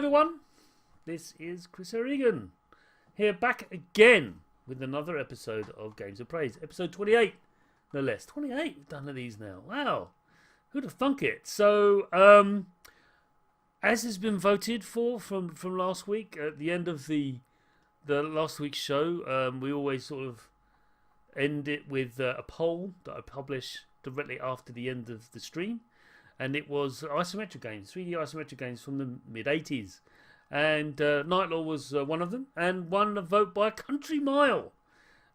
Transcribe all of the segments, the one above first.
everyone, this is Chris O'Regan, here back again with another episode of Games of Praise, episode 28, no less. 28, we've done of these now, wow, who'd have thunk it? So, as has been voted for from last week, at the end of the last week's show, we always sort of end it with a poll that I publish directly after the end of the stream. And it was isometric games, 3D isometric games from the mid-80s. And Night Law was one of them, and won a vote by a country mile.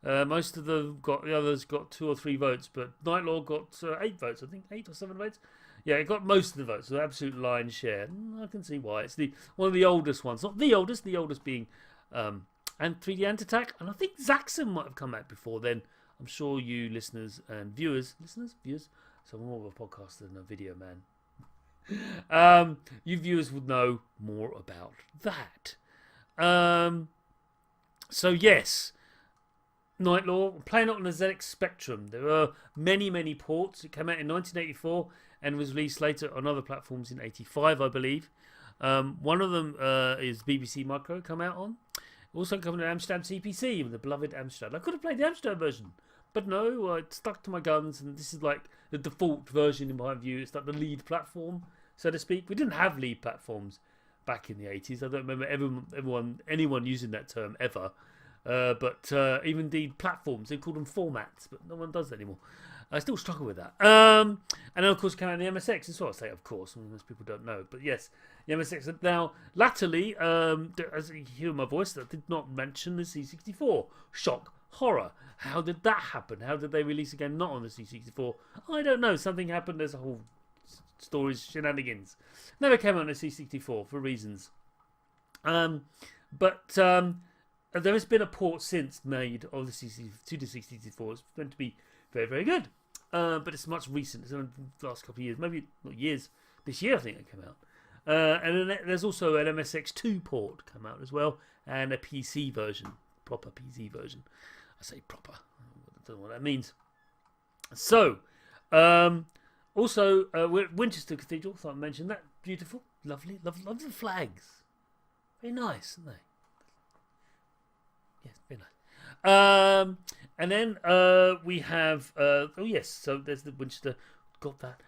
Most of the others got 2 or 3 votes, but Night Law got 8 votes, I think, 8 or 7 votes. Yeah, it got most of the votes, so absolute lion's share. I can see why. It's one of the oldest ones, not the oldest being and 3D Anti-Attack, and I think Zaxxon might have come out before then. I'm sure you listeners and viewers, so I'm more of a podcaster than a video man. You viewers would know more about that. So yes, Night Law, playing it on the ZX Spectrum. There are many ports. It came out in 1984 and was released later on other platforms in 85, I believe. One of them is BBC Micro, come out on. Also coming to Amstrad CPC with the beloved Amstrad. I could have played the Amstrad version, but no, I stuck to my guns, and this is like the default version in my view. It's like the lead platform, so to speak. We didn't have lead platforms back in the 80s. I don't remember anyone using that term ever. But even indeed platforms, they call them formats, but no one does that anymore. I still struggle with that. And then of course came out the MSX as well. I say of course, most people don't know, but yes, the MSX. Now latterly, as you hear my voice, I did not mention the C64. Shock, horror. How did that happen? How did they release a game not on the C64? I don't know. Something happened. There's a whole stories, shenanigans. Never came out on the C64 for reasons. But there has been a port since made of the C64 to the C64. It's meant to be very, very good. But it's much recent. It's in the last couple of years. Maybe not years. This year, I think it came out. And then there's also an MSX2 port come out as well. And a PC version. Proper PC version. I say proper. I don't know what that means. So, also, we're at Winchester Cathedral. Thought I'd mention that. Beautiful. Lovely. Love the flags. Very nice, aren't they? Yes, very nice. And then we have oh yes, so there's the Winchester. Got that.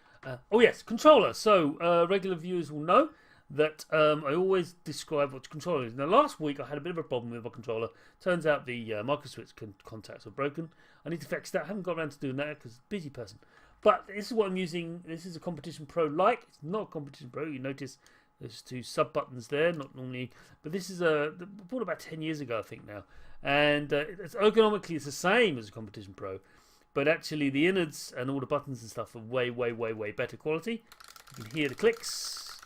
Oh yes, controller. So regular viewers will know that I always describe what controller is. Now last week I had a bit of a problem with my controller. Turns out the microswitch contacts were broken. I need to fix that. I haven't got around to doing that because busy person. But this is what I'm using. This is a Competition Pro like. It's not a Competition Pro. You notice there's 2 sub buttons there. Not normally, but this is bought about 10 years ago I think now. And it's ergonomically it's the same as a Competition Pro, but actually the innards and all the buttons and stuff are way better quality. You can hear the clicks.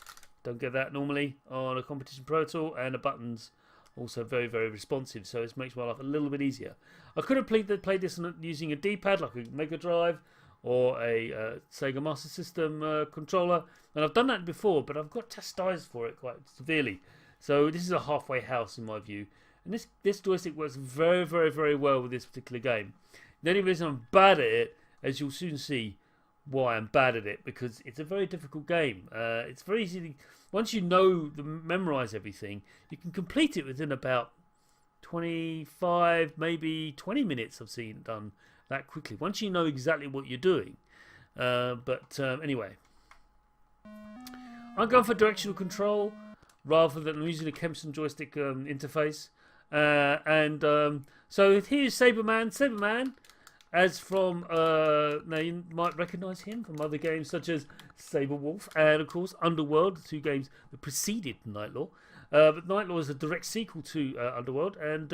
Don't get that normally on a Competition Pro at all, and the buttons also very responsive, so it makes my life a little bit easier. I could have played this using a D-pad like a Mega Drive or a Sega Master System controller, and I've done that before, but I've got chastised for it quite severely. So this is a halfway house in my view. And this joystick works very well with this particular game. The only reason I'm bad at it, as you'll soon see why I'm bad at it, because it's a very difficult game. It's very easy. Once you memorize everything, you can complete it within about 25, maybe 20 minutes. I've seen it done that quickly. Once you know exactly what you're doing. Anyway. I'm going for directional control rather than using a Kempson joystick interface. So here's Sabreman. Sabreman, as from now you might recognise him from other games such as Sabre Wolf and of course Underworld, the 2 games that preceded Night Law. But Night Law is a direct sequel to Underworld, and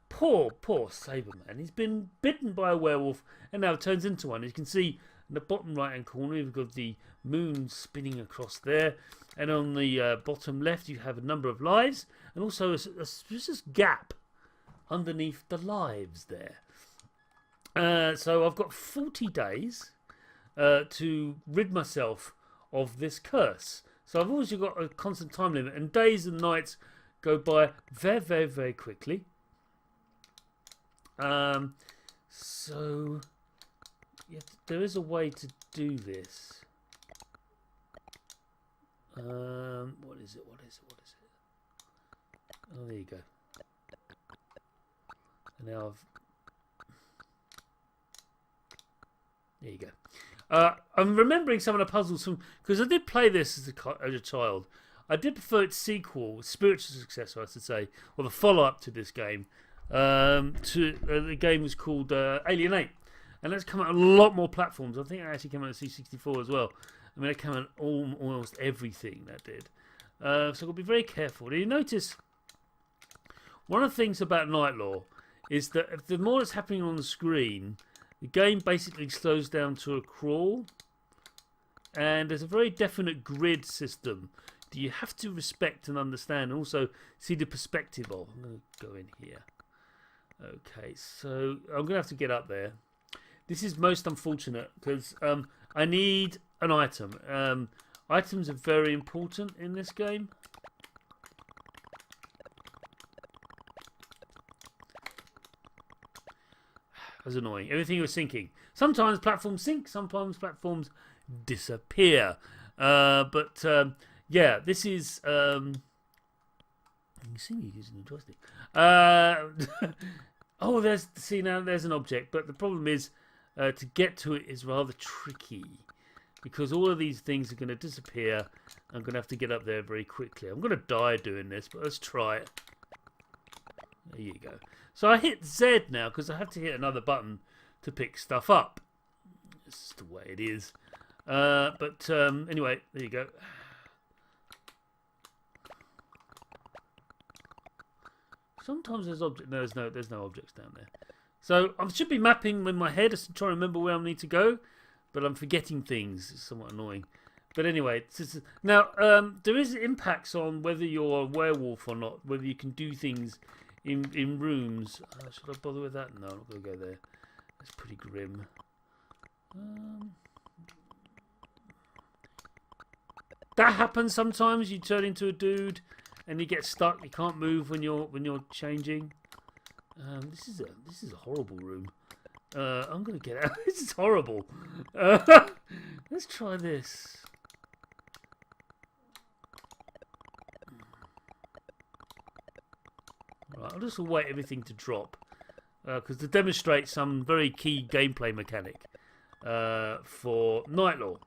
poor Sabreman. He's been bitten by a werewolf and now turns into one. As you can see in the bottom right hand corner, we've got the moon spinning across there, and on the bottom left you have a number of lives, and also there's this gap underneath the lives there. So I've got 40 days to rid myself of this curse. So I've always got a constant time limit, and days and nights go by very quickly. So yeah, there is a way to do this. What is it? Oh, there you go. And now I've... There you go. I'm remembering some of the puzzles from... Because I did play this as a child. I did prefer its sequel, spiritual successor, I should say, or the follow-up to this game. The game was called Alien 8. And that's come out on a lot more platforms. I think it actually came out on C64 as well. I mean, it came out on almost everything, that did. So I've got to be very careful. Do you notice... One of the things about Night Law is that if the more that's happening on the screen, the game basically slows down to a crawl. And there's a very definite grid system that you have to respect and understand, and also see the perspective of. I'm going to go in here. Okay, so I'm going to have to get up there. This is most unfortunate because I need an item. Items are very important in this game. That's annoying. Everything was sinking. Sometimes platforms sink, sometimes platforms disappear. Yeah, this is... you can see me using the joystick. Oh, there's an object, but the problem is to get to it is rather tricky because all of these things are going to disappear. I'm going to have to get up there very quickly. I'm going to die doing this, but let's try it. There you go. So I hit Z now because I have to hit another button to pick stuff up. This is the way it is. Anyway, there you go. Sometimes there's objects. No, there's no objects down there. So I should be mapping with my head to try and remember where I need to go, but I'm forgetting things. It's somewhat annoying. But anyway, now there is impacts on whether you're a werewolf or not, whether you can do things in rooms. Should I bother with that? No, I'm not going to go there. That's pretty grim. That happens sometimes. You turn into a dude and you get stuck. You can't move when you're changing. This is a horrible room. I'm gonna get out. This is horrible. Let's try this. Right, I'll just wait everything to drop because to demonstrate some very key gameplay mechanic for Night Law.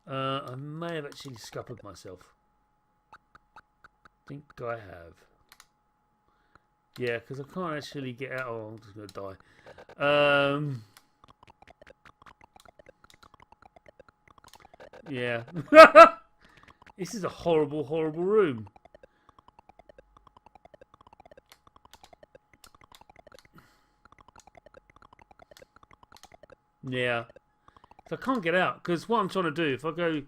I may have actually scuppered myself. I think I have. Yeah, because I can't actually get out. Oh, I'm just going to die. Yeah. This is a horrible, horrible room. Yeah. So I can't get out because what I'm trying to do, if I go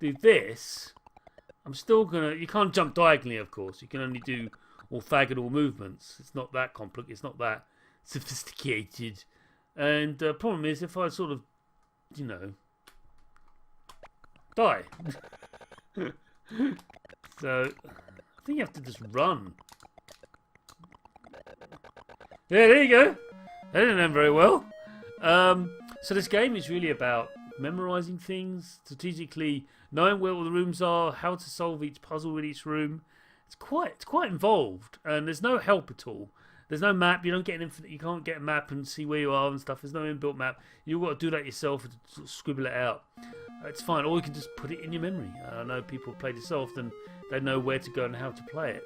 do this, I'm still gonna. You can't jump diagonally, of course. You can only do orthogonal movements. It's not that complex. It's not that sophisticated. And the problem is, if I sort of, you know, die. So I think you have to just run. Yeah, there you go. That didn't end very well. So this game is really about memorizing things, strategically knowing where all the rooms are, how to solve each puzzle in each room. It's quite involved, and there's no help at all. There's no map. You don't get you can't get a map and see where you are and stuff. There's no inbuilt map. You've got to do that yourself and sort of scribble it out. It's fine, or you can just put it in your memory. I know people have played this often; they know where to go and how to play it.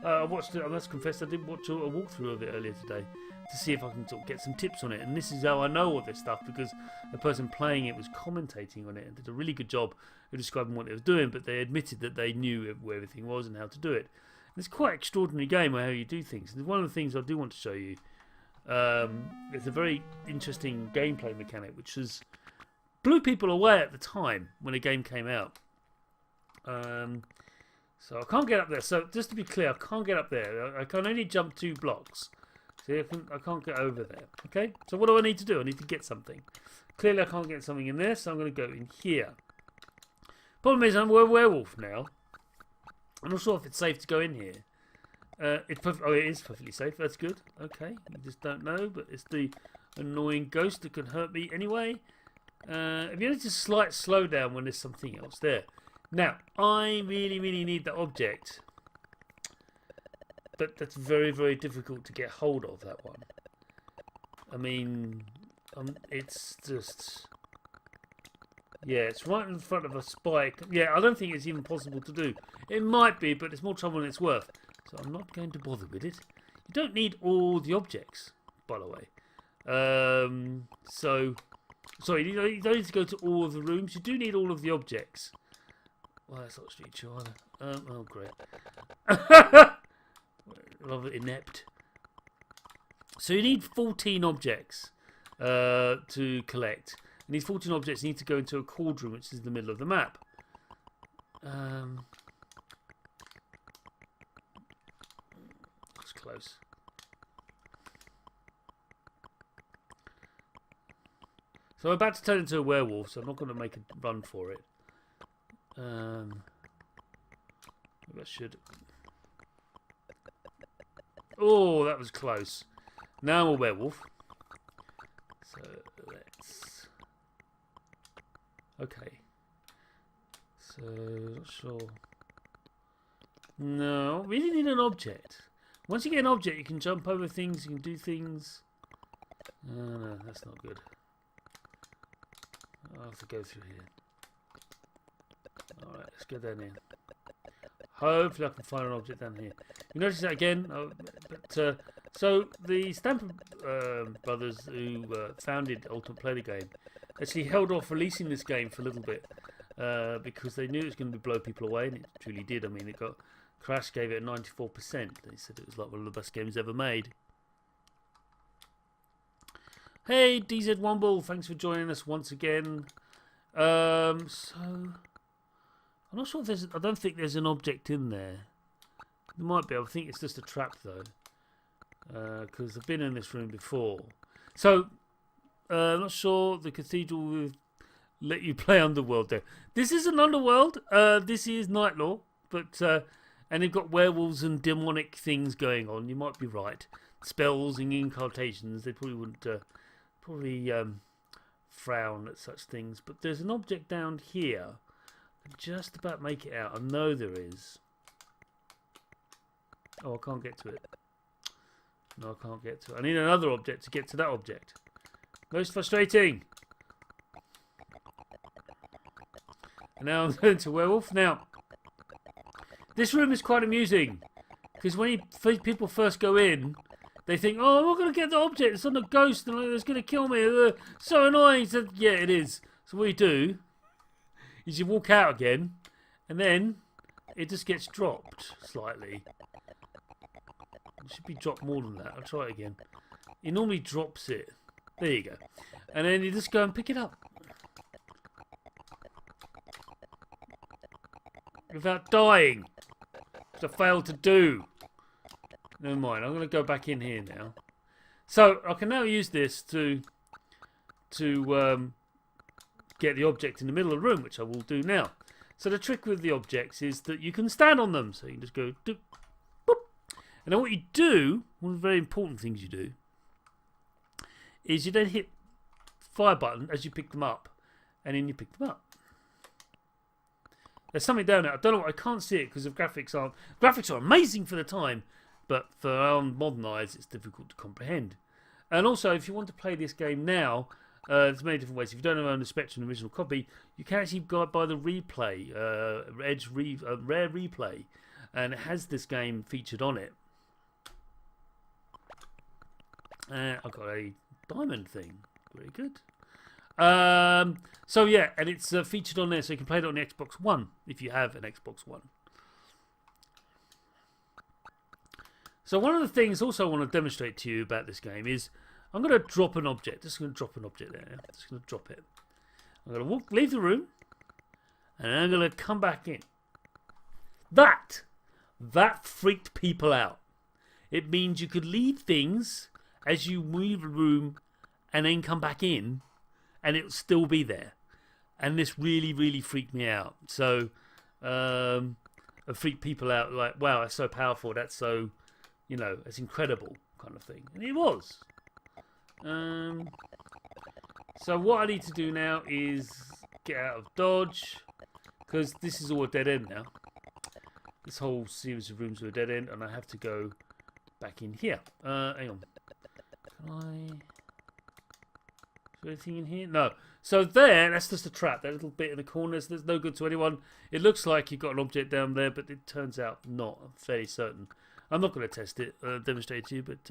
I watched it. I must confess, I did watch a walkthrough of it earlier today to see if I can sort of get some tips on it. And this is how I know all this stuff, because the person playing it was commentating on it and did a really good job of describing what they was doing. But they admitted that they knew where everything was and how to do it. And it's quite an extraordinary game how you do things. And one of the things I do want to show you is a very interesting gameplay mechanic, which has blew people away at the time when the game came out. So I can't get up there. So just to be clear, I can't get up there. I can only jump 2 blocks. See, I can't get over there. Okay. So what do I need to do? I need to get something. Clearly, I can't get something in there, so I'm going to go in here. Problem is, I'm a werewolf now. I'm not sure if it's safe to go in here. It is perfectly safe. That's good. Okay. You just don't know, but it's the annoying ghost that can hurt me anyway. If you need to slow down when there's something else there. Now, I really need that object. But that's very difficult to get hold of, that one. I mean, it's just... Yeah, it's right in front of a spike. Yeah, I don't think it's even possible to do. It might be, but it's more trouble than it's worth. So I'm not going to bother with it. You don't need all the objects, by the way. Sorry, you don't need to go to all of the rooms. You do need all of the objects. Well, that's not Street Show either. Oh, great. Rather inept. So you need 14 objects to collect. And these 14 objects need to go into a cauldron, which is the middle of the map. That's close. So I'm about to turn into a werewolf, so I'm not going to make a run for it. Maybe I should. Oh, that was close. Now I'm a werewolf. So let's... Okay. So, not sure. No, we really need an object. Once you get an object, you can jump over things, you can do things. No, that's not good. I'll have to go through here. Alright, let's go down here. Hopefully I can find an object down here. You notice that again? So the Stamper brothers who founded Ultimate Play the game actually held off releasing this game for a little bit because they knew it was going to blow people away, and it truly did. I mean, it got... Crash gave it a 94%. They said it was like one of the best games ever made. Hey, DZ Womble, thanks for joining us once again. So I'm not sure if there's... I don't think there's an object in there. There might be. I think it's just a trap though, because I've been in this room before. So I'm not sure the cathedral will let you play Underworld there. This isn't Underworld. This is Night Law, but and they've got werewolves and demonic things going on. You might be right. Spells and incantations. They probably wouldn't frown at such things. But there's an object down here. Just about make it out. I know there is. Oh, I can't get to it. No, I can't get to it. I need another object to get to that object. Most frustrating. And now I'm going to werewolf. Now, this room is quite amusing. Because when people first go in, they think, oh, I'm not going to get the object. It's on a ghost and it's going to kill me. So annoying. So, yeah, it is. So what you do is you walk out again, and then it just gets dropped slightly. It should be dropped more than that. I'll try it again. It normally drops it. There you go. And then you just go and pick it up. Without dying. Which I failed to do. Never mind. I'm going to go back in here now. So I can now use this to get the object in the middle of the room, which I will do now. So the trick with the objects is that you can stand on them. So you can just go doop, boop. And then what you do, one of the very important things you do, is you then hit fire button as you pick them up, and then you pick them up. There's something down there. I don't know. I can't see it because the graphics aren't. Graphics are amazing for the time, but for our modern eyes, it's difficult to comprehend. And also, if you want to play this game now, there's many different ways. If you don't own the Spectrum original copy, you can actually go buy the replay, Rare Replay, and it has this game featured on it. I've got a diamond thing. Very good. So yeah, and it's featured on there, so you can play it on the Xbox One if you have an Xbox One. So one of the things also I want to demonstrate to you about this game is I'm going to drop an object. Just going to drop an object there. Just going to drop it. I'm going to leave the room, and I'm going to come back in. That freaked people out. It means you could leave things as you leave the room and then come back in, and it'll still be there. And this really freaked me out. So it freaked people out like, wow, that's so powerful. That's so, you know, it's incredible kind of thing. And it was. So what I need to do now is get out of dodge, because this is all a dead end now. This whole series of rooms are a dead end, and I have to go back in here. Hang on. Can I... Is there anything in here? No. So there, that's just a trap. That little bit in the corner, there's no good to anyone. It looks like you've got an object down there, but it turns out not. I'm fairly certain. I'm not going to test it, demonstrate it to you, but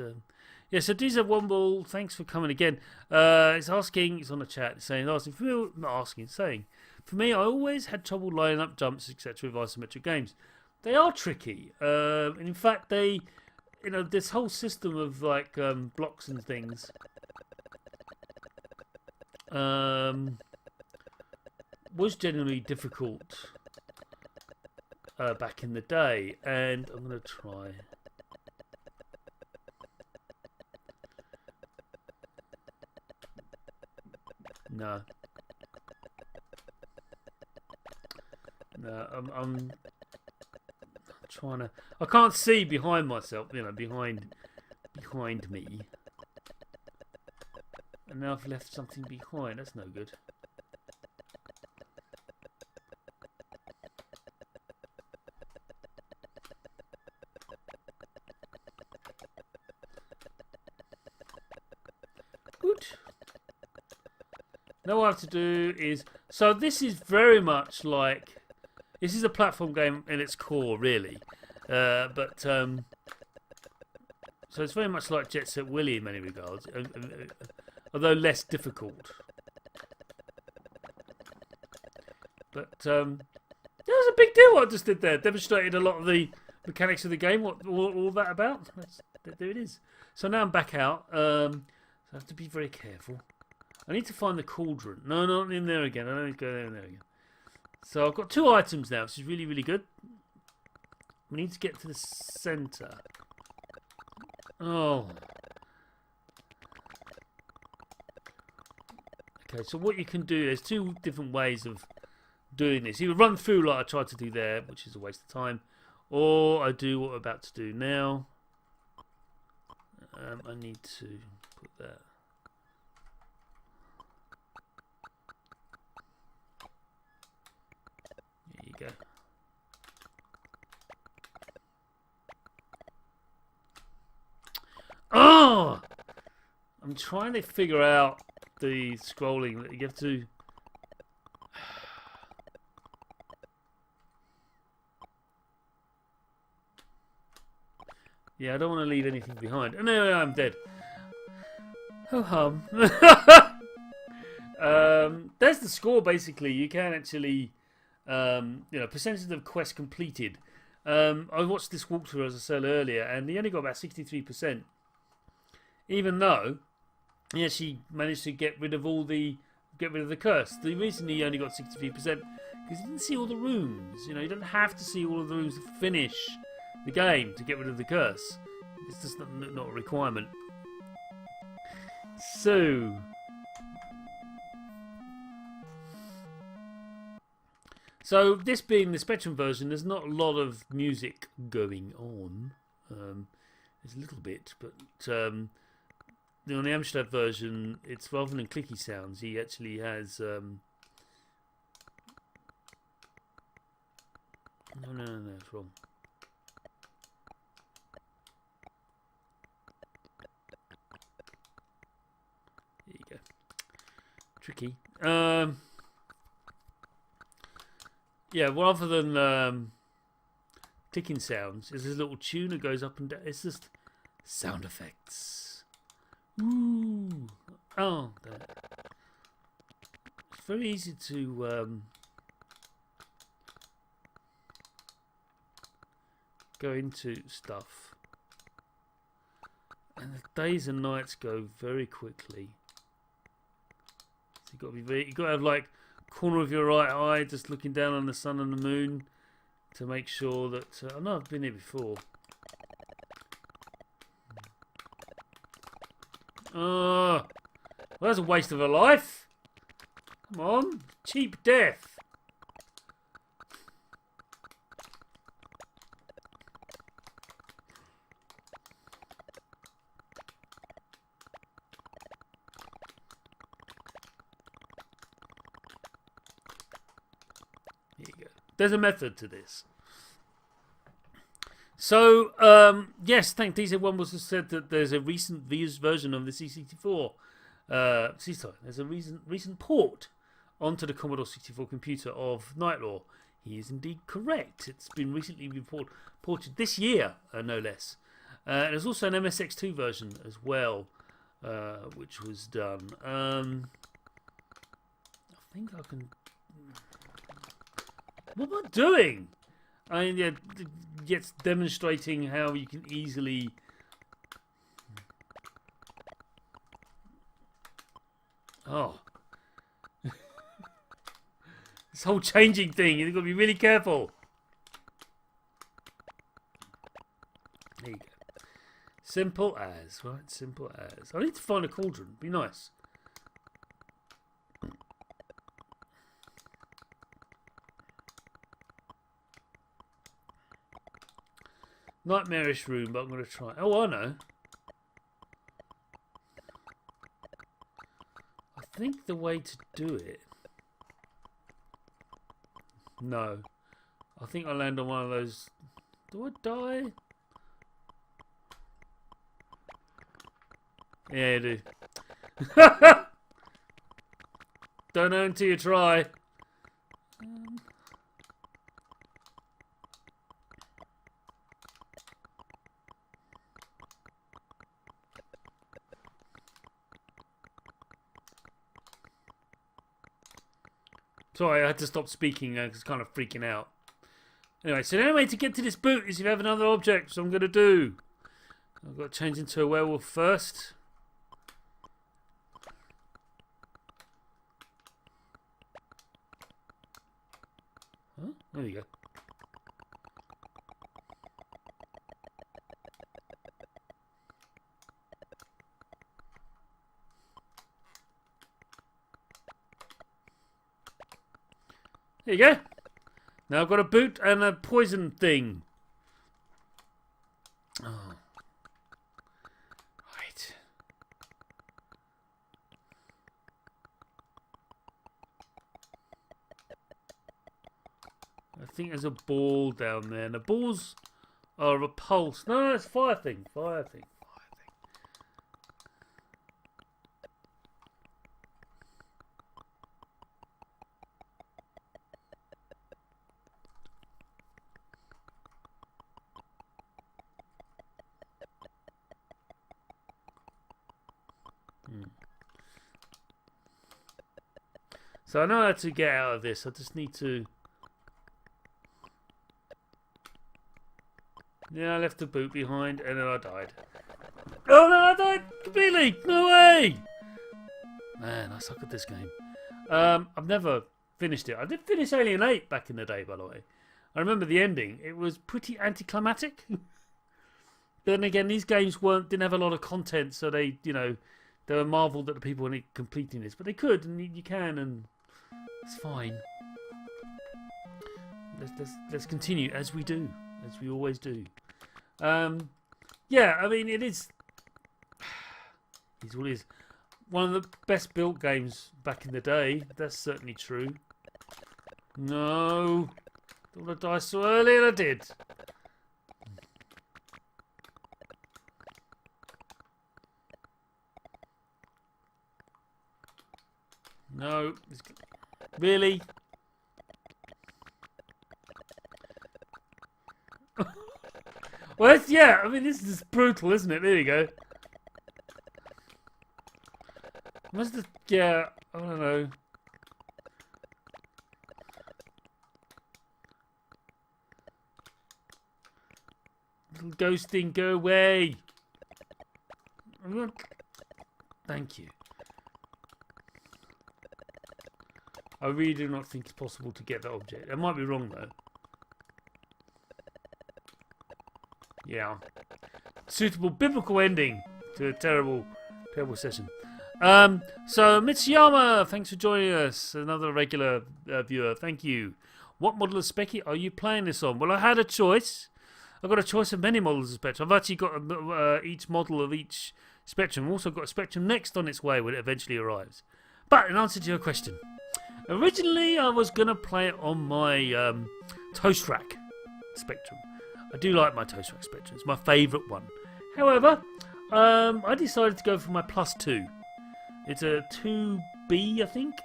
yeah. So DZ Womble, thanks for coming again. It's asking, it's on the chat, saying, saying, for me, I always had trouble lining up jumps, etc. with isometric games. They are tricky, and in fact, they, this whole system of like blocks and things. Was generally difficult back in the day, and I'm going to try. No, I'm trying to. I can't see behind myself, behind me. And now I've left something behind. That's no good. Good. Now what I have to do is... So this is very much like... This is a platform game in its core, really. So it's very much like Jet Set Willy in many regards. Although less difficult. But that was a big deal what I just did there. Demonstrated a lot of the mechanics of the game, what all that about. There it is. So now I'm back out. So I have to be very careful. I need to find the cauldron. No, not in there again. I don't need to go there and there again. So I've got 2 items now, which is really, really good. We need to get to the centre. Oh. Okay, so what you can do, there's 2 different ways of doing this. Either run through like I tried to do there, which is a waste of time, or I do what I'm about to do now. I need to put that. There you go. Oh! I'm trying to figure out the scrolling that you have to. Yeah, I don't want to leave anything behind. And there I'm dead. Oh hum. There's the score basically. You can actually, percentage of quest completed. I watched this walkthrough as I said earlier, and he only got about 63%. Even though he actually managed to get rid of the curse. The reason he only got 63% because he didn't see all the rooms. You don't have to see all of the rooms to finish the game to get rid of the curse. It's just not a requirement. So this being the Spectrum version, there's not a lot of music going on. There's a little bit, but on the Amstrad version, it's rather than clicky sounds, he actually has. No, it's wrong. There you go. Tricky. Yeah, rather than ticking sounds, there's this little tune that goes up and down. It's just sound effects. Ooh. Oh, there. It's very easy to go into stuff, and the days and nights go very quickly. So you've got to have like corner of your right eye just looking down on the sun and the moon to make sure that I know I've been here before. Well, that's a waste of a life. Come on, cheap death. There you go. There's a method to this. So, yes, thank DZ1 was said that there's a recent version of the C64. There's a recent port onto the Commodore 64 computer of Nightlaw. He is indeed correct. It's been recently ported this year, no less. There's also an MSX2 version as well, which was done. I think I can... What am I doing? I mean, yeah, it's demonstrating how you can easily... Oh. This whole changing thing, you've got to be really careful. There you go. Simple as, right? Simple as. I need to find a cauldron. Be nice. Nightmarish room, but I'm going to try. Oh, I know. I think the way to do it... No. I think I land on one of those... Do I die? Yeah, you do. Don't know until you try. Sorry, I had to stop speaking because it's kind of freaking out. Anyway, so the only way to get to this boot is if you have another object, so I'm going to do. I've got to change into a werewolf first. Huh? There we go. There you go. Now I've got a boot and a poison thing. Oh. Right. I think there's a ball down there. And the balls are a pulse. No, it's fire thing. Fire thing. So I know how to get out of this. I just need to... Yeah, I left the boot behind and then I died. Oh no, I died completely! No way! Man, I suck at this game. I've never finished it. I did finish Alien 8 back in the day, by the way. I remember the ending. It was pretty anticlimactic. But then again, these games didn't have a lot of content, so they, they were marvelled that the people weren't completing this. But they could, and you can, and it's fine. Let's continue as we do, as we always do. Yeah, I mean, it is. It's what it is. One of the best built games back in the day. That's certainly true. No, don't want to die so early, and I did. No, really? Well, yeah, I mean, this is brutal, isn't it? There you go. Yeah, I don't know. Little ghosting, go away. Thank you. I really do not think it's possible to get that object. I might be wrong, though. Yeah. Suitable biblical ending to a terrible, terrible session. So, Mitsuyama, thanks for joining us. Another regular viewer. Thank you. What model of Speccy are you playing this on? Well, I had a choice. I've got a choice of many models of Spectrum. I've actually got each model of each Spectrum. I've also got a Spectrum Next on its way when it eventually arrives. But in answer to your question, Originally, I was going to play it on my Toast Rack Spectrum. I do like my Toast Rack Spectrum. It's my favourite one. However, I decided to go for my Plus 2. It's a 2B, I think.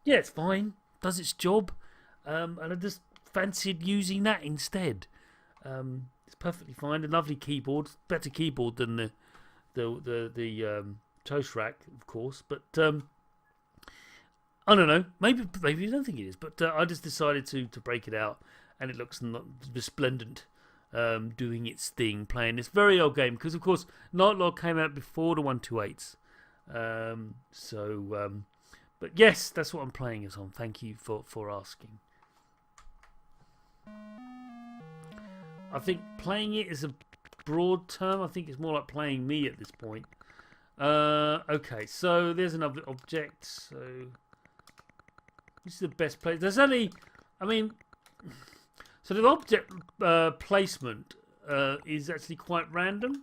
Yeah, it's fine. Does its job. And I just fancied using that instead. It's perfectly fine. A lovely keyboard. Better keyboard than the Toast Rack, of course. But I don't know. Maybe you don't think it is. But I just decided to break it out. And it looks resplendent. Doing its thing, playing this very old game. Because, of course, Nightlog came out before the 128s. But yes, that's what I'm playing as on. Thank you for asking. I think playing it is a broad term. I think it's more like playing me at this point. Okay, so there's another object. So this is the best place. There's only, I mean, so the object placement is actually quite random.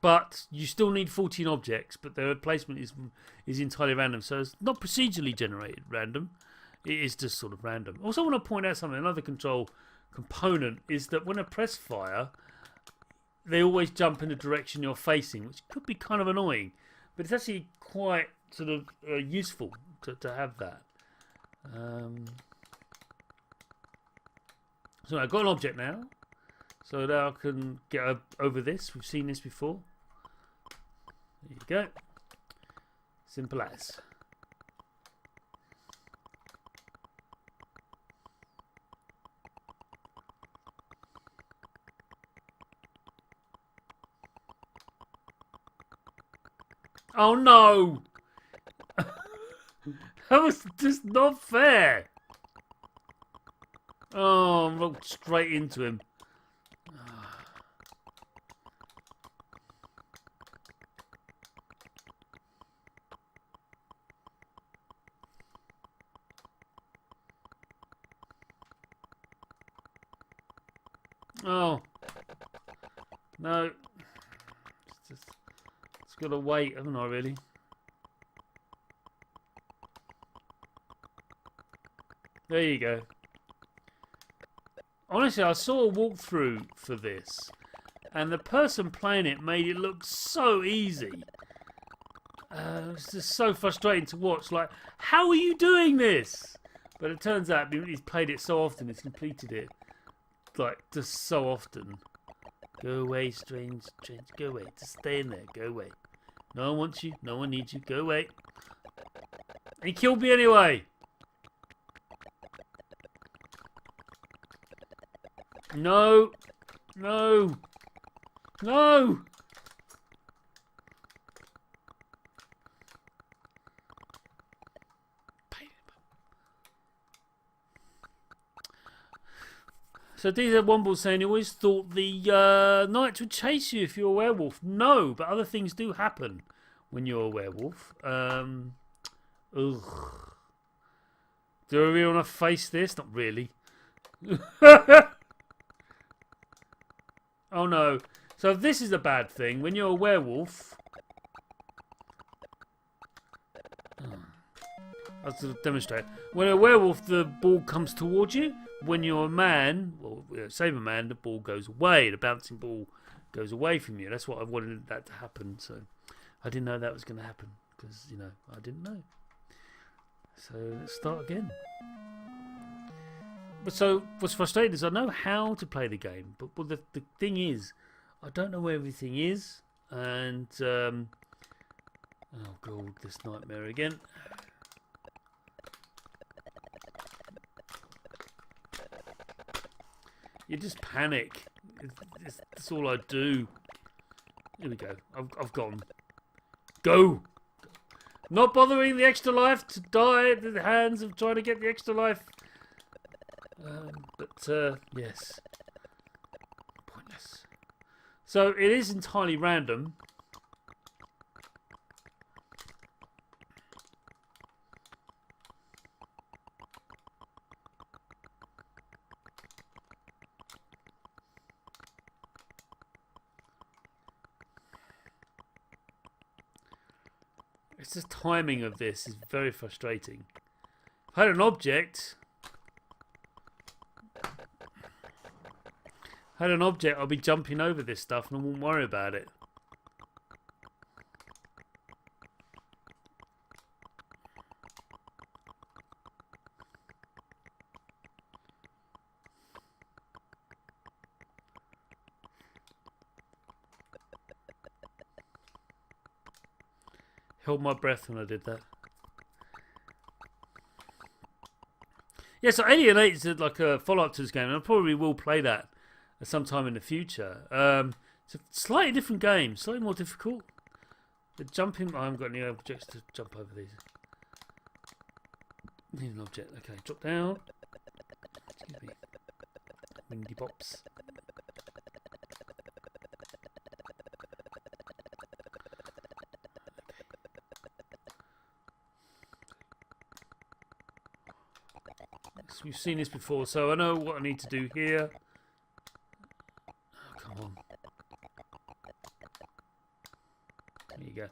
But you still need 14 objects, but their placement is entirely random. So it's not procedurally generated random. It is just sort of random. Also, I want to point out something. Another control component is that when I press fire, they always jump in the direction you're facing, which could be kind of annoying. But it's actually quite sort of useful to have that. So I've got an object now. So now I can get over this. We've seen this before. There you go. Simple as. Oh no! That was just not fair. Oh, I rolled straight into him. Oh no! It's got to wait, haven't I? Really? There you go. Honestly, I saw a walkthrough for this, and the person playing it made it look so easy. It's just so frustrating to watch. Like, how are you doing this? But it turns out he's played it so often, he's completed it. Like, just so often. Go away, strange. Go away. Just stay in there. Go away. No one wants you. No one needs you. Go away. He killed me anyway. No. No. No. So DZ Womble saying he always thought the knights would chase you if you're a werewolf. No, but other things do happen when you're a werewolf. Ugh. Do I really want to face this? Not really. Oh no. So this is a bad thing. When you're a werewolf... I'll sort of demonstrate. When a werewolf, the ball comes towards you. When you're a man, or Sabreman, the ball goes away. The bouncing ball goes away from you. That's what I wanted that to happen. So I didn't know that was going to happen because, you know, I didn't know. So let's start again. But so what's frustrating is I know how to play the game, but the thing is, I don't know where everything is. And oh god, this nightmare again. You just panic. That's all I do. Here we go. I've gone. Go! Not bothering the extra life to die at the hands of trying to get the extra life. Yes. Pointless. So it is entirely random. It's the timing of this is very frustrating. If I had an object, I'll be jumping over this stuff and I won't worry about it. Held my breath when I did that. Yeah, so Alien 8 is like a follow-up to this game, and I probably will play that at some time in the future. It's a slightly different game, slightly more difficult. The jumping, I haven't got any objects to jump over these. Need an object. Okay, drop down. Excuse me. Windy bops. So we've seen this before, so I know what I need to do here. Oh, come on. There you go.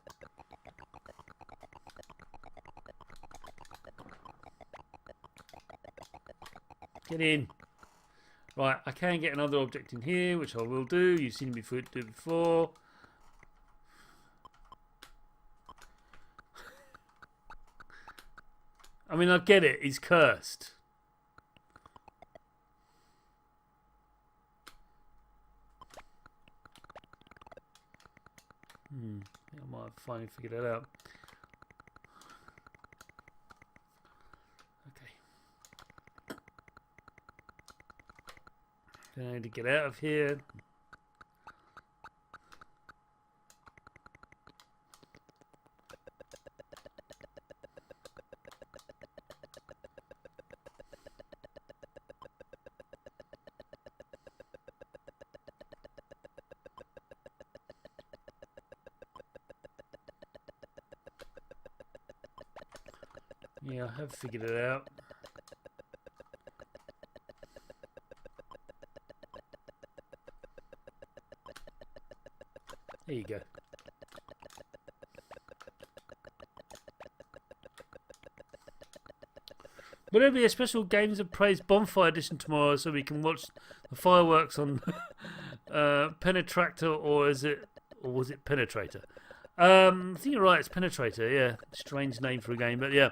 Get in. Right, I can get another object in here, which I will do. You've seen me do it before. I mean, I get it. He's cursed. I might have finally figured it out. Okay. Then I need to get out of here. Yeah, I have figured it out. There you go. Will there be a special Games of Praise Bonfire edition tomorrow so we can watch the fireworks on Penetractor, or was it Penetrator? I think you're right, it's Penetrator, yeah. Strange name for a game, but yeah.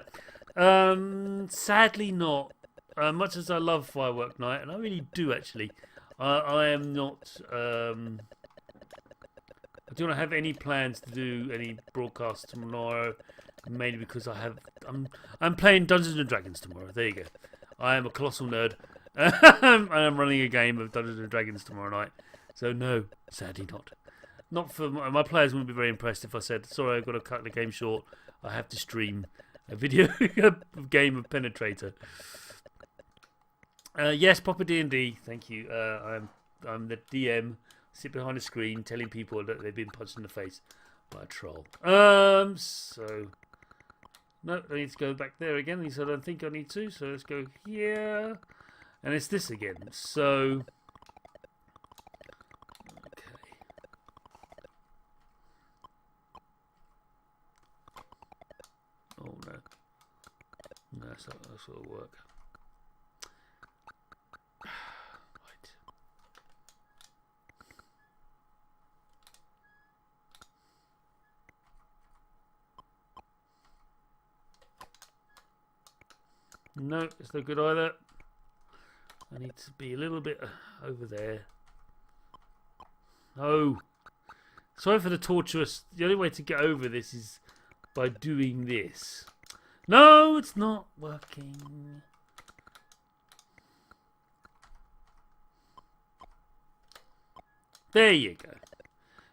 Sadly not. Much as I love Firework Night, and I really do actually, I am not. I do not have any plans to do any broadcasts tomorrow, mainly because I'm playing Dungeons and Dragons tomorrow. There you go. I am a colossal nerd. I am running a game of Dungeons and Dragons tomorrow night. So no, sadly not. Not for my players wouldn't be very impressed if I said, sorry, I've got to cut the game short. I have to stream a video game of Penetrator. Yes, Papa D&D. Thank you. I'm the DM. Sit behind a screen telling people that they've been punched in the face by a troll. So no, I need to go back there again. At least I don't think I need to. So let's go here, and it's this again. So okay. Oh no, no, that's not gonna work. No, it's no good either. I need to be a little bit over there. No. Sorry for the torturous. The only way to get over this is by doing this. No, it's not working. There you go.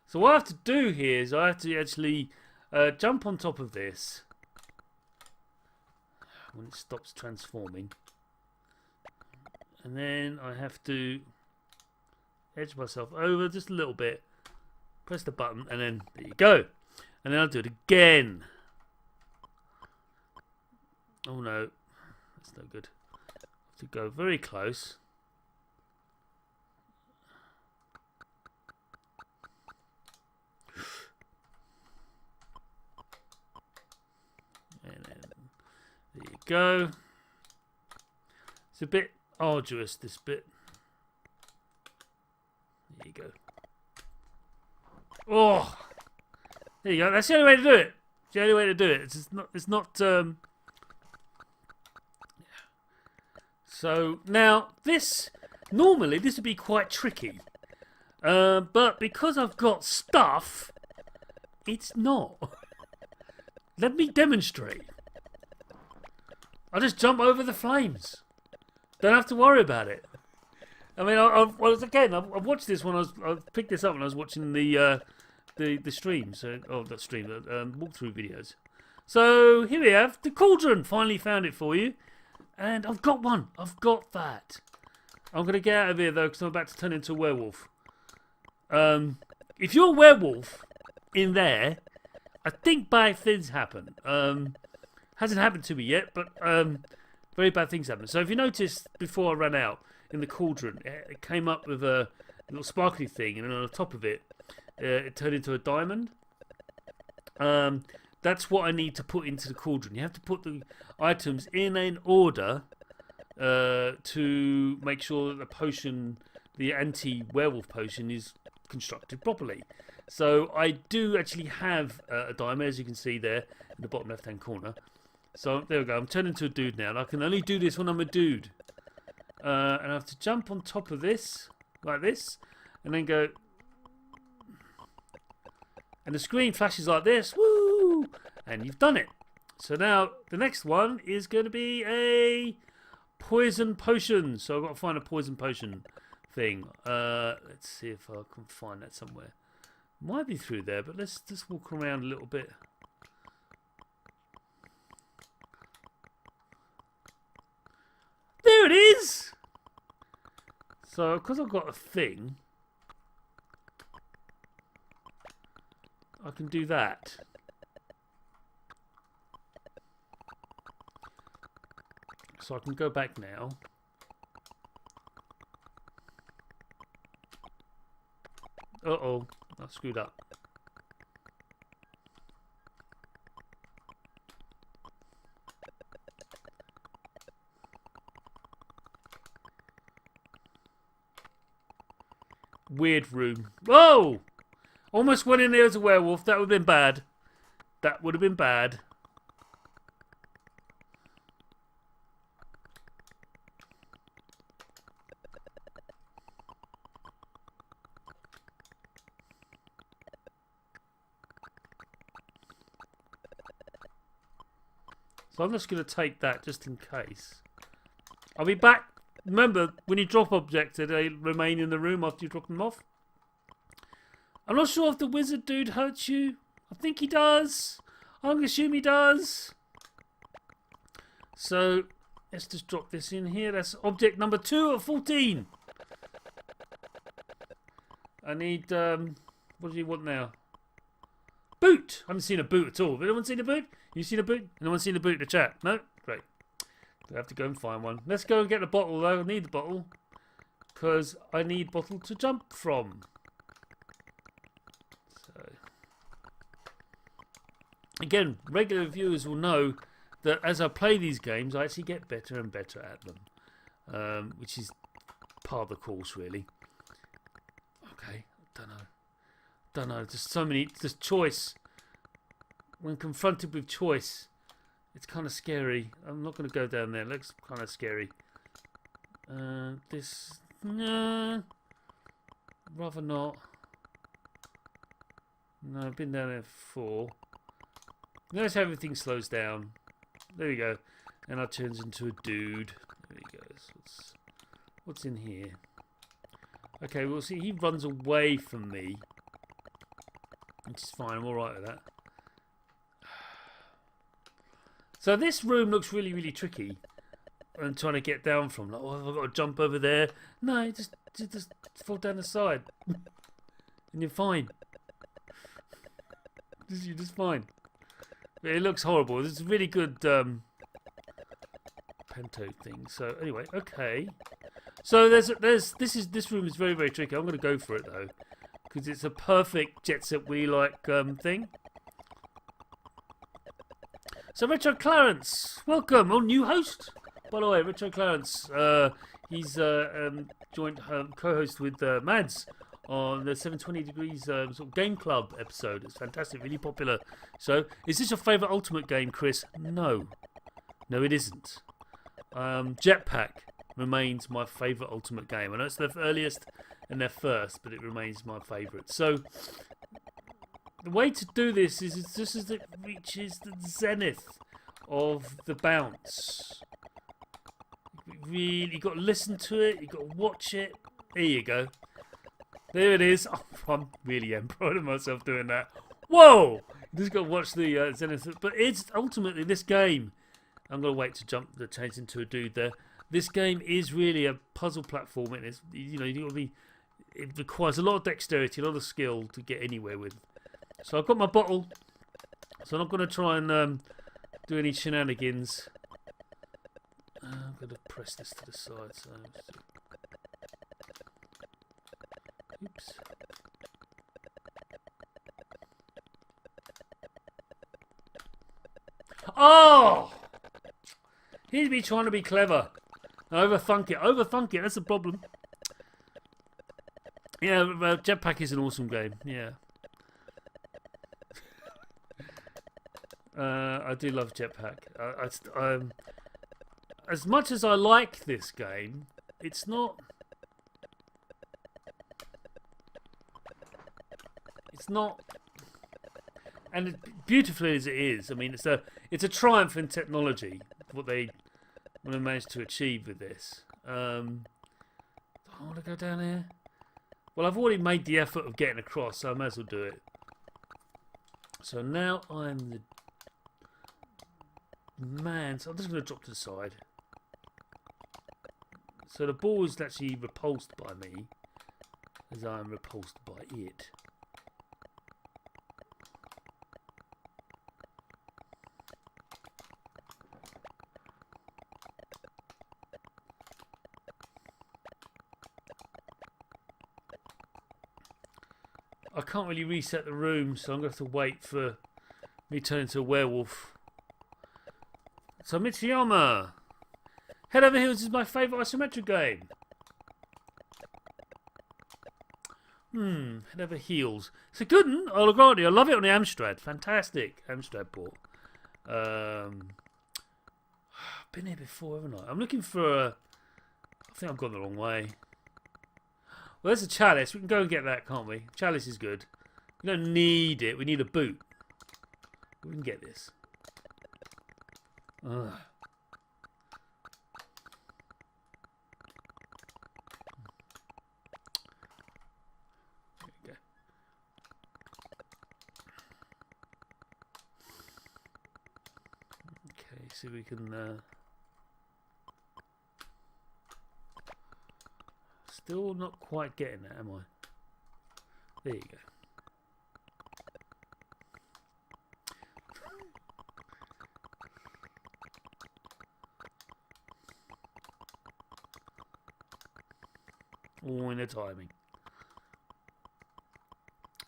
So what I have to do here is I have to actually jump on top of this. When it stops transforming, and then I have to edge myself over just a little bit, press the button, and then there you go, and then I'll do it again. Oh no, that's no good. I have to go very close. There you go. It's a bit arduous, this bit. There you go. Oh! There you go. That's the only way to do it. It's the only way to do it. It's not So, now, normally this would be quite tricky. But because I've got stuff, it's not. Let me demonstrate. I'll just jump over the flames. Don't have to worry about it. I mean, I watched this when I picked this up when I was watching the streams, not stream, walkthrough videos. So here we have the cauldron. Finally found it for you, and I've got one. I've got that. I'm gonna get out of here though because I'm about to turn into a werewolf. If you're a werewolf in there, I think bad things happen. Hasn't happened to me yet, but very bad things happen. So if you noticed before I ran out in the cauldron, it came up with a little sparkly thing, and then on the top of it, it turned into a diamond. That's what I need to put into the cauldron. You have to put the items in an order to make sure that the potion, the anti-werewolf potion, is constructed properly. So I do actually have a diamond, as you can see there in the bottom left-hand corner. So there we go. I'm turning into a dude now, and I can only do this when I'm a dude. And I have to jump on top of this, like this, and then go. And the screen flashes like this. Woo! And you've done it. So now the next one is going to be a poison potion. So I've got to find a poison potion thing. Let's see if I can find that somewhere. Might be through there, but let's just walk around a little bit. There it is! So, because I've got a thing, I can do that. So I can go back now. Uh-oh, I screwed up. Weird room. Whoa! Almost went in there as a werewolf. That would have been bad. That would have been bad. So I'm just going to take that just in case. I'll be back. Remember, when you drop objects, they remain in the room after you drop them off. I'm not sure if the wizard dude hurts you. I think he does. I'm going to assume he does. So, let's just drop this in here. That's object number 2 of 14. I need, what do you want now? Boot! I haven't seen a boot at all. Have anyone seen a boot? You seen a boot? Anyone seen a boot in the chat? No? Great. I have to go and find one. Let's go and get the bottle though. I need the bottle. Because I need bottle to jump from. So. Again, regular viewers will know that as I play these games, I actually get better and better at them. Which is part of the course, really. Okay, don't know. There's so many. There's choice. When confronted with choice, it's kind of scary. I'm not going to go down there. It looks kind of scary. This, nah, rather not. No, I've been down there before. Notice how everything slows down. There we go. And I turns into a dude. There he goes. What's in here? Okay, we'll see. He runs away from me, which is fine. I'm all right with that. So this room looks really, really tricky. I'm trying to get down from. Like, oh, I've got to jump over there. No, just fall down the side, and you're fine. You're just fine. But it looks horrible. This is a really good Pento thing. So anyway, okay. So this room is very, very tricky. I'm going to go for it though, because it's a perfect Jet Set Wii like thing. So So Retro Clarence, welcome. Oh, new host. By the way, Retro Clarence, he's joined co-host with Mads on the 720 Degrees sort of game club episode. It's fantastic, really popular. So, is this your favourite Ultimate game, Chris? No. No, it isn't. Jetpack remains my favourite Ultimate game. I know it's their earliest and their first, but it remains my favourite. So, the way to do this is it's just as it reaches the zenith of the bounce. Really, you've got to listen to it, you've got to watch it. There you go. There it is. Oh, I'm really proud of myself doing that. Whoa! You just got to watch the zenith. But it's ultimately this game. I'm going to wait to change into a dude there. This game is really a puzzle platform. It's, you know, it requires a lot of dexterity, a lot of skill to get anywhere with. So I've got my bottle. So I'm not going to try and do any shenanigans. I'm going to press this to the side. So, oops. Oh! Here's me trying to be clever. Overthunk it. Overthunk it. That's the problem. Yeah, Jetpack is an awesome game. Yeah. I do love Jetpack. As much as I like this game, it's not. It's not. And beautifully as it is, I mean, it's a triumph in technology. What they managed to achieve with this. I want to go down here. Well, I've already made the effort of getting across, so I may as well do it. So now I'm the man. So I'm just going to drop to the side. So the ball is actually repulsed by me, as I am repulsed by it. I can't really reset the room, so I'm going to have to wait for me to turn into a werewolf. So Michiyama, Head Over Heels is my favourite isometric game. Head Over Heels. It's a good one. I'll grant you. I love it on the Amstrad. Fantastic Amstrad port. I've been here before, haven't I? I'm looking for a. I think I've gone the wrong way. Well, there's a chalice. We can go and get that, can't we? Chalice is good. We don't need it. We need a boot. We can get this. Ugh. There we go. Okay, so we can... Still not quite getting that, am I? There you go. All in the timing.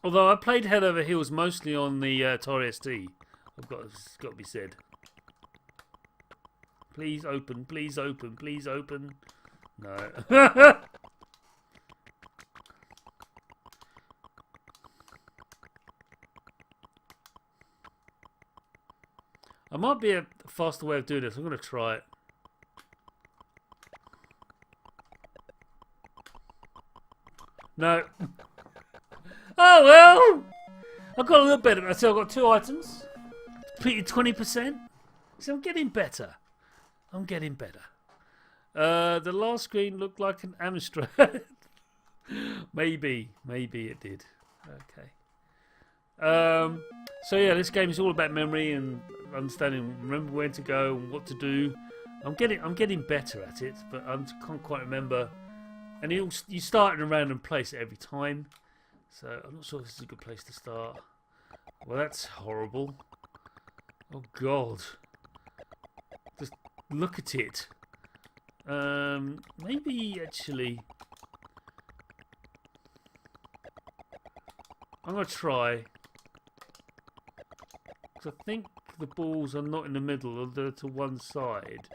Although I played Head Over Heels mostly on the Atari ST. It's got to be said. Please open, please open, please open. No. I might be a faster way of doing this. I'm going to try it. No. Oh well. I've got a little bit of it. So I've got 2 items. Completed 20%. So I'm getting better. I'm getting better. The last screen looked like an Amstrad. Maybe it did. Okay. So yeah, this game is all about memory and understanding, remember where to go and what to do. I'm getting better at it, but I can't quite remember. And you start in a random place every time, so I'm not sure if this is a good place to start. Well, that's horrible. Oh God! Just look at it. Maybe actually, I'm gonna try. I think the balls are not in the middle, or they're to one side.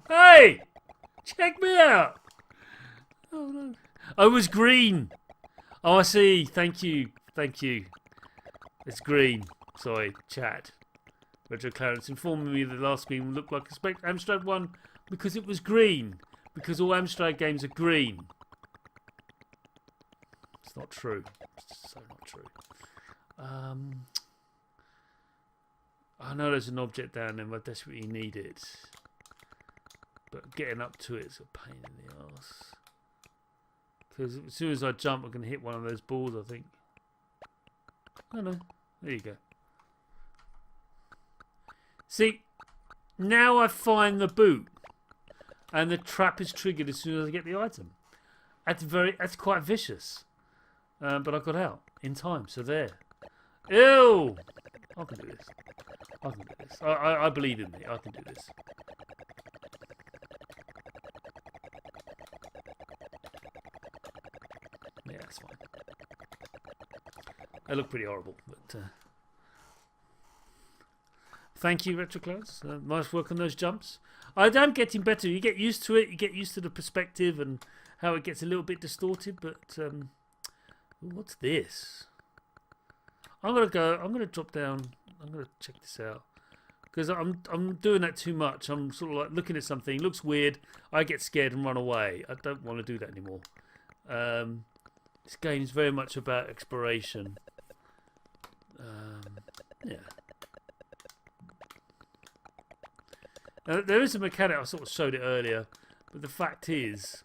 Hey! Check me out! Oh no. Oh, it was green! Oh, I see. Thank you. Thank you. It's green. Sorry, chat. Retro Clarence informing me the last screen looked like a Amstrad one because it was green. Because all Amstrad games are green. It's not true. It's so not true. I know there's an object down there, but I desperately need it. But getting up to it is a pain in the arse. Because as soon as I jump, I'm going to hit one of those balls, I think. Oh no. There you go. See, now I find the boot. And the trap is triggered as soon as I get the item. That's quite vicious. But I got out in time, so there. Ew! I can do this. I can do this. I believe in me. I can do this. Yeah, that's fine. They look pretty horrible, but thank you, Retroclass. Nice work on those jumps. I am getting better. You get used to it. You get used to the perspective and how it gets a little bit distorted. But what's this? I'm gonna drop down. I'm gonna check this out because I'm doing that too much. I'm sort of like looking at something. It looks weird. I get scared and run away. I don't want to do that anymore. This game is very much about exploration. Yeah. There is a mechanic, I sort of showed it earlier, but the fact is...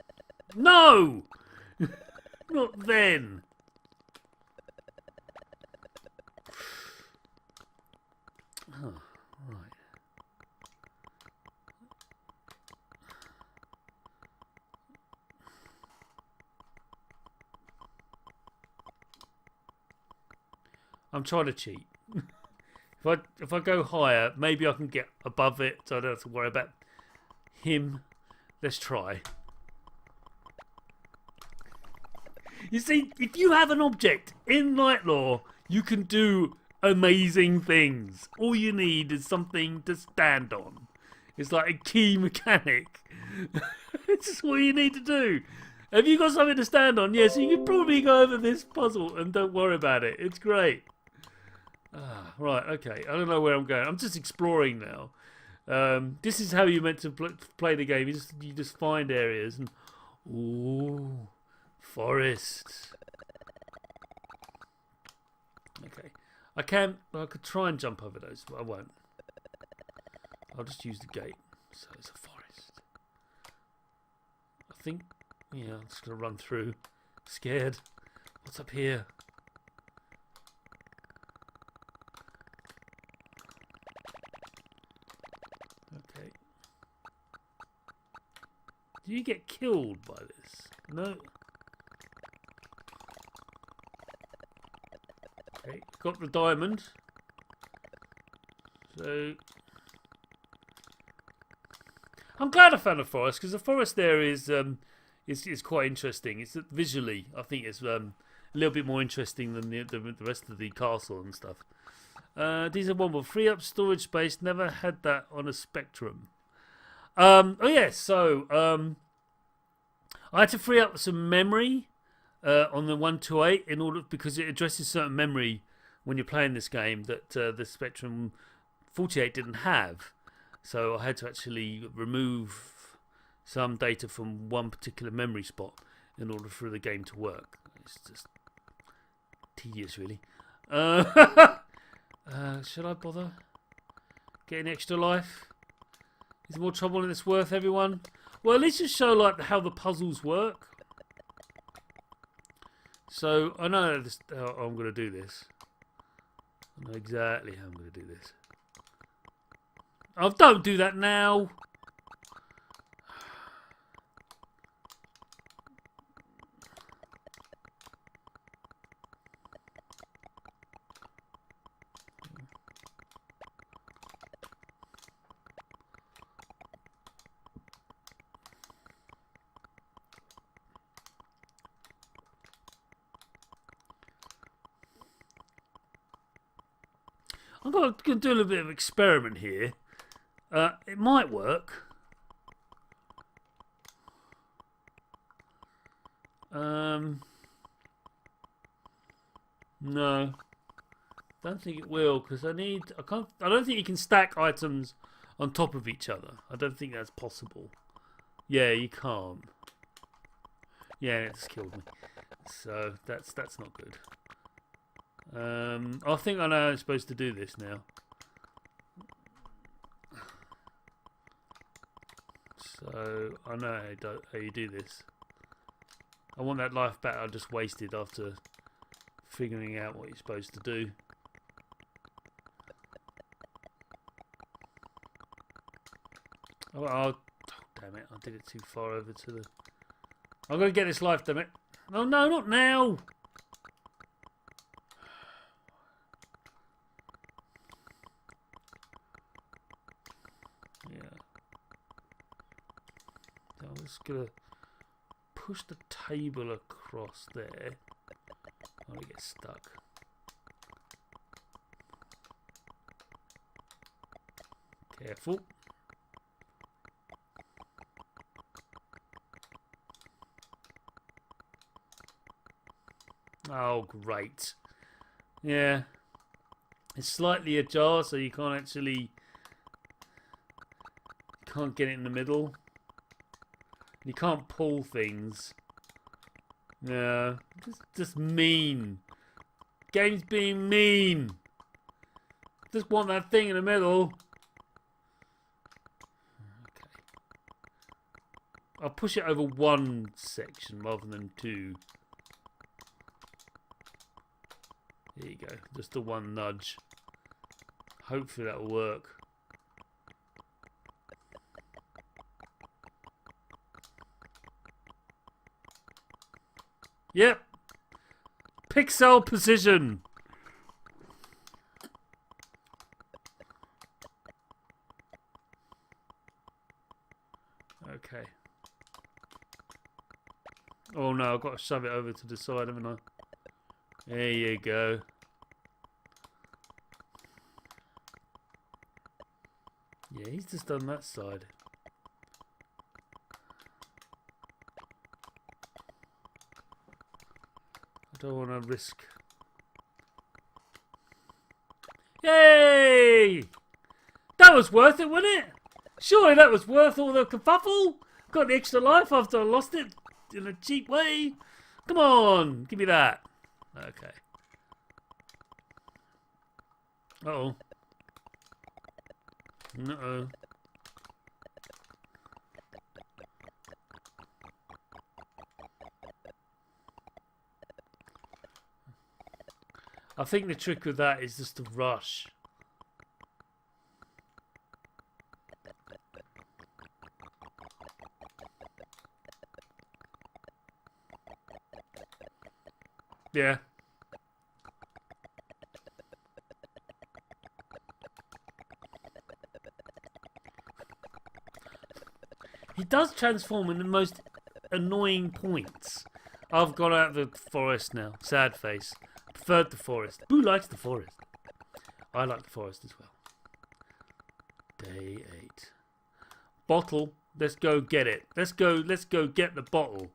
No! Not then! Oh, right. I'm trying to cheat. If I go higher, maybe I can get above it, so I don't have to worry about him. Let's try. You see, if you have an object in Night Law, you can do amazing things. All you need is something to stand on. It's like a key mechanic. It's just all you need to do. Have you got something to stand on? Yes, you can probably go over this puzzle and don't worry about it. It's great. Right, okay. I don't know where I'm going. I'm just exploring now. This is how you're meant to play the game. You just find areas and... Ooh, forest. Okay. I could try and jump over those, but I won't. I'll just use the gate. So it's a forest. I think... Yeah, I'm just going to run through. Scared. What's up here? Okay. Do you get killed by this? No. Okay, got the diamond. So I'm glad I found a forest because the forest there is quite interesting. It's visually, I think it's a little bit more interesting than the rest of the castle and stuff. These are one will free up storage space. Never had that on a Spectrum. Oh yes, so I had to free up some memory on the 128 in order because it addresses certain memory when you're playing this game that the Spectrum 48 didn't have. So I had to actually remove some data from one particular memory spot in order for the game to work. It's just tedious, really. Should I bother getting extra life? Is more trouble than it's worth, everyone? Well, at least just show like how the puzzles work. So I know how I'm going to do this. I know exactly how I'm going to do this. Oh, don't do that now. I'm going to do a little bit of experiment here. It might work. No, don't think it will because I don't think you can stack items on top of each other. I don't think that's possible. Yeah, you can't. Yeah, it's killed me. So that's not good. I think I know how I'm supposed to do this now. So I know how you do this. I want that life back I just wasted after figuring out what you're supposed to do. Oh, damn it, I did it too far over to the... I'm going to get this life, damn it. Oh no, not now! Yeah. I'm just going to push the table across there. I'm going to get stuck. Careful. Oh, great. Yeah. It's slightly ajar, so you can't actually... can't get it in the middle. You can't pull things. Yeah. Just mean. Game's being mean. Just want that thing in the middle. Okay. I'll push it over one section rather than two. There you go. Just the one nudge. Hopefully that'll work. Yep. Pixel precision. Okay. Oh no, I've got to shove it over to the side, haven't I? There you go. Yeah, he's just done that side. I don't want to risk. Yay! That was worth it, wasn't it? Surely that was worth all the kerfuffle. Got the extra life after I lost it in a cheap way. Come on, give me that. Okay. Uh-oh. Uh-oh. I think the trick with that is just to rush. Yeah. He does transform in the most annoying points. I've gone out of the forest now. Sad face. Preferred the forest. Who likes the forest? I like the forest as well. Day 8. Bottle. Let's go get it. Let's go get the bottle.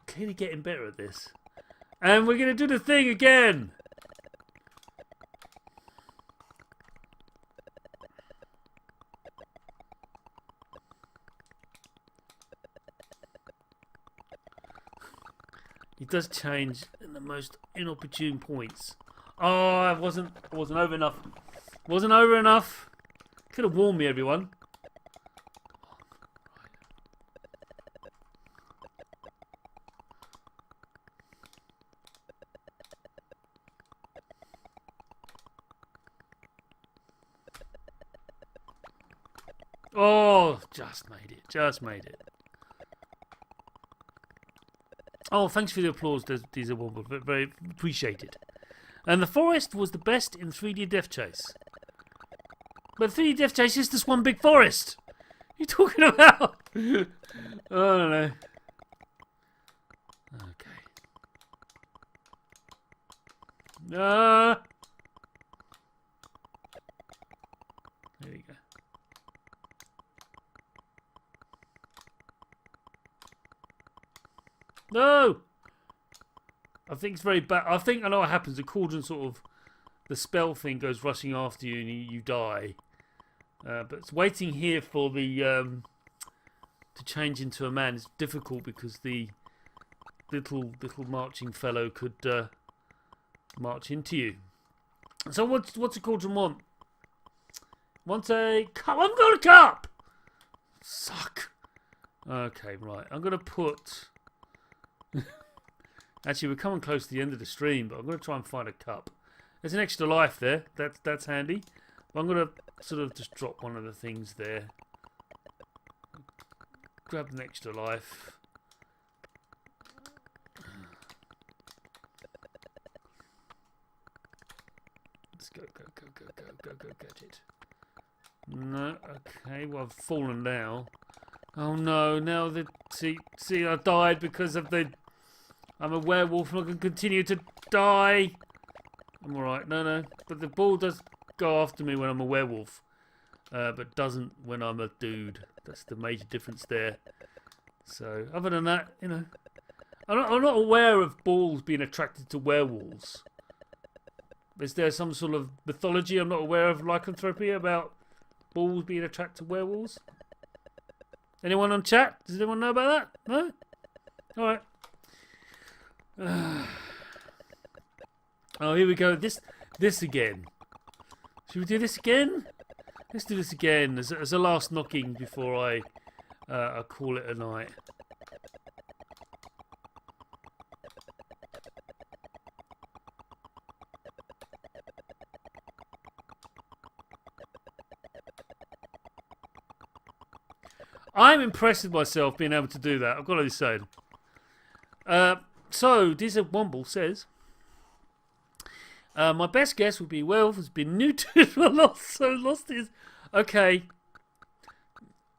Clearly getting better at this. And we're going to do the thing again. It does change in the most inopportune points. Oh, it wasn't over enough. Wasn't over enough. Could have warned me, everyone. Oh, just made it. Just made it. Oh, thanks for the applause, Diesel Wobble. Very appreciated. And the forest was the best in 3D Death Chase. But 3D Death Chase is just one big forest. What are you talking about? I don't know. Okay. There you go. No! I think it's very bad. I think I know what happens. The cauldron sort of... The spell thing goes rushing after you and you die. But it's waiting here for the... to change into a man is difficult because the little marching fellow could march into you. So what's a cauldron want? Want a cup? I've got a cup! Suck. Okay, right. I'm going to put... Actually, we're coming close to the end of the stream, but I'm going to try and find a cup. There's an extra life there. That's handy. But I'm going to sort of just drop one of the things there. Grab an extra life. Let's go catch it. No, okay, well I've fallen now. Oh no, now the see I died because of the I'm a werewolf and I can continue to die. I'm alright, no. But the ball does go after me when I'm a werewolf. But doesn't when I'm a dude. That's the major difference there. So, other than that, you know, I'm not aware of balls being attracted to werewolves. Is there some sort of mythology I'm not aware of, lycanthropy, about balls being attracted to werewolves? Anyone on chat? Does anyone know about that? No? Alright. Oh, here we go. This again. Should we do this again? Let's do this again as a last knocking before I call it a night. I'm impressed with myself being able to do that. I've got to say. So, Dizzy Womble says, my best guess would be werewolf has been neutered or lost his... Okay.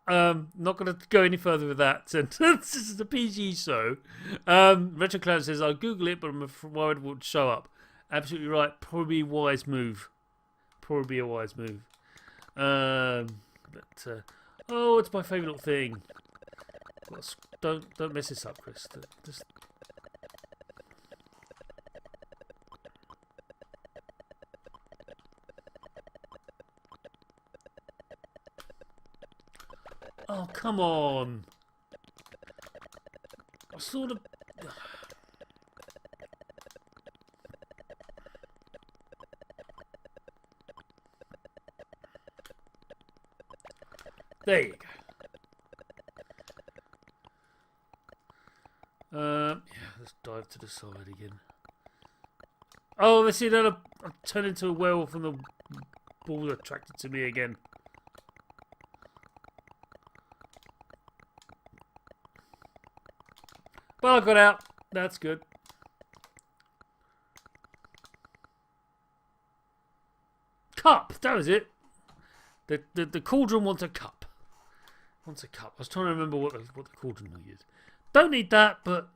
Not going to go any further with that sentence. This is a PG show. Retro Clown says, I'll Google it, but I'm worried it would show up. Absolutely right. Probably a wise move. Probably a wise move. Oh, it's my favourite little thing. Don't mess this up, Chris. Just... Oh, come on. I sort of... There you go. Yeah, let's dive to the side again. Oh, let's see that I turn into a werewolf and the ball attracted to me again. Well, I got out. That's good. Cup. That was it. The cauldron wants a cup. Wants a cup. I was trying to remember what the cauldron will use. Don't need that, but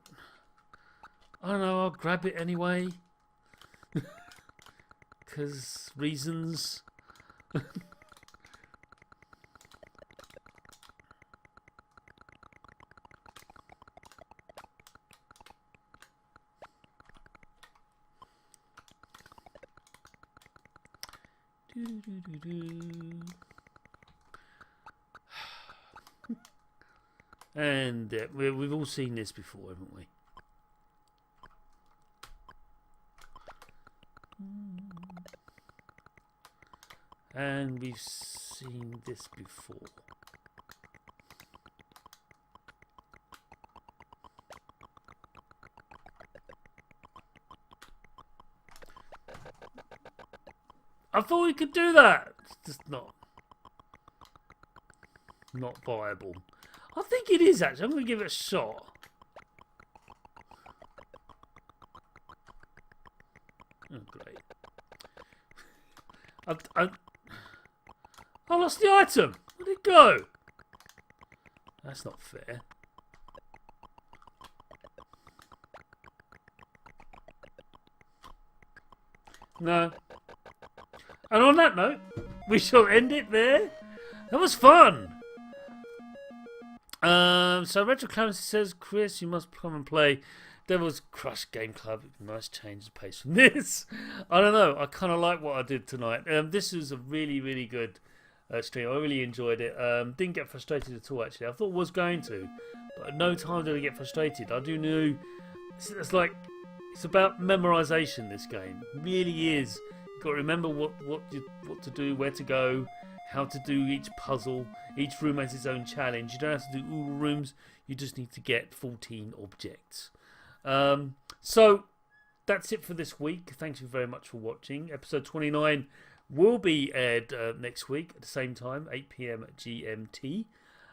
I don't know. I'll grab it anyway. Because reasons. And we've all seen this before, haven't we? And we've seen this before. I thought we could do that. It's just not viable. I think it is actually. I'm going to give it a shot. Oh, great. I lost the item. Where'd it go? That's not fair. No. And on that note, we shall end it there. That was fun. So Retro Clemency says, Chris, you must come and play Devil's Crush Game Club. Nice change of pace from this. I don't know. I kind of like what I did tonight. This was a really, really good stream. I really enjoyed it. Didn't get frustrated at all, actually. I thought I was going to, but at no time did I get frustrated. I do know it's like it's about memorization. This game it really is. You've got to remember what to do, where to go, how to do each puzzle. Each room has its own challenge. You don't have to do all the rooms. You just need to get 14 objects. So that's it for this week. Thank you very much for watching. Episode 29 will be aired next week at the same time, 8 PM GMT.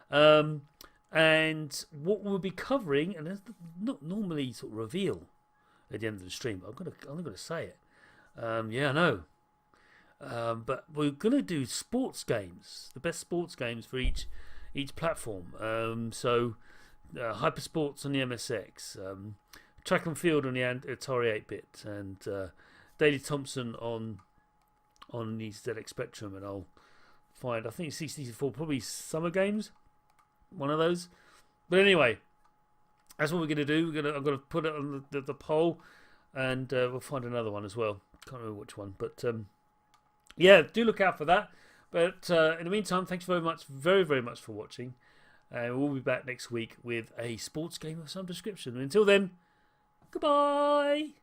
And what we'll be covering, and it's not normally sort of reveal at the end of the stream, but I'm gonna say it. Yeah, I know. But we're gonna do sports games, the best sports games for each platform. So Hyper Sports on the MSX, Track and Field on the Atari 8-bit, and Daley Thompson on the ZX Spectrum. And I'll find, I think C64, probably Summer Games, one of those. But anyway, that's what we're gonna do. I'm gonna put it on the poll, and we'll find another one as well. Can't remember which one, but yeah, do look out for that. But in the meantime, thanks very much, very, very much for watching. And we'll be back next week with a sports game of some description. And until then, goodbye.